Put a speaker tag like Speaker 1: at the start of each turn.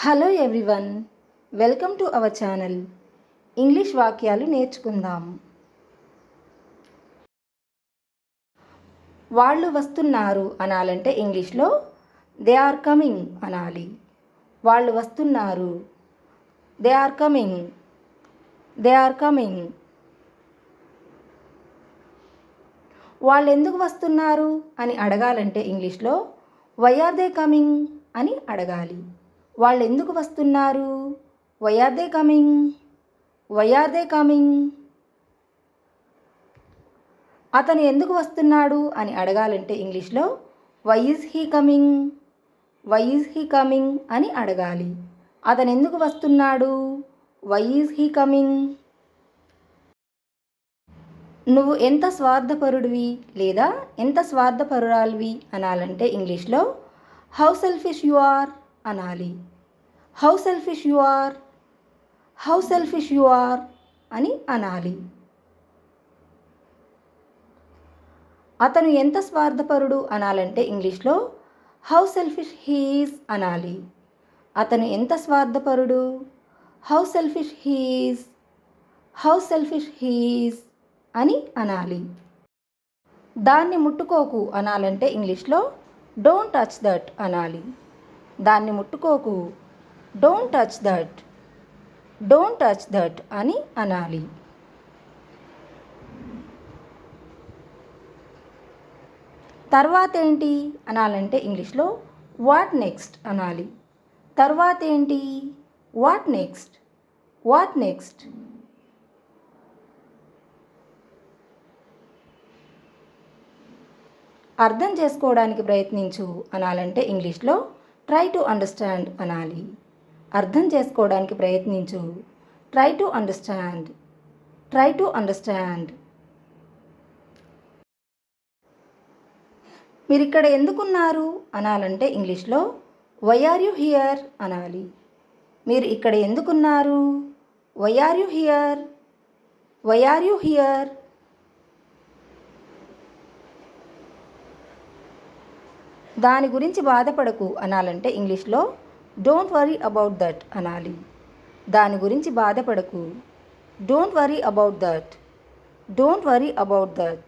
Speaker 1: Hello everyone, welcome to our channel. English వాక్యాలు నేర్చుకుందాం. వాళ్ళు వస్తున్నారు అనాలంటే ఇంగ్లీష్లో దే ఆర్ కమింగ్ అనాలి. వాళ్ళు వస్తున్నారు, they are coming, they are coming. వాళ్ళు ఎందుకు వస్తున్నారు అని అడగాలంటే ఇంగ్లీష్లో వై ఆర్ దే కమింగ్ అని అడగాలి. వాళ్ళు ఎందుకు వస్తున్నారు, why are they coming, why are they coming. అతను ఎందుకు వస్తున్నాడు అని అడగాలంటే ఇంగ్లీష్లో why is he coming, why is he coming అని అడగాలి. అతను ఎందుకు వస్తున్నాడు, వై ఈజ్ హీ కమింగ్. నువ్వు ఎంత స్వార్థపరుడివి లేదా ఎంత స్వార్థపరురాలివి అనాలంటే ఇంగ్లీష్లో హౌ సెల్ఫిష్ యు ఆర్ అనాలి. How selfish you are, how selfish you are అని అనాలి. అతను ఎంత స్వార్థపరుడు అనాలంటే ఇంగ్లీష్లో హౌ సెల్ఫిష్ హీ ఈజ్ అనాలి. అతను ఎంత స్వార్థపరుడు, how selfish he is, how selfish he is అని అనాలి. దాన్ని ముట్టుకోకు అనాలంటే ఇంగ్లీష్లో డోంట్ టచ్ దట్ అనాలి. దాన్ని ముట్టుకోకు, don't touch that, don't touch that అని అనాలి. తర్వాత ఏంటి అనాలంటే ఇంగ్లీష్లో వాట్ నెక్స్ట్ అనాలి. తర్వాత ఏంటి, వాట్ నెక్స్ట్, వాట్ నెక్స్ట్. అర్థం చేసుకోవడానికి ప్రయత్నించు అనాలంటే ఇంగ్లీష్లో ట్రై టు అండర్స్టాండ్ అనాలి. అర్థం చేసుకోవడానికి ప్రయత్నించు, try to understand, try to understand. మీరు ఇక్కడ ఎందుకున్నారు అనాలంటే ఇంగ్లీష్లో వై ఆర్ యు హియర్ అనాలి. మీరు ఇక్కడ ఎందుకున్నారు, why are you here, why are you here. దాని గురించి బాధపడకు అనాలంటే ఇంగ్లీష్లో డోంట్ వరీ అబౌట్ దట్ అనాలి. దాని గురించి బాధపడకు, don't worry about that, don't worry about that.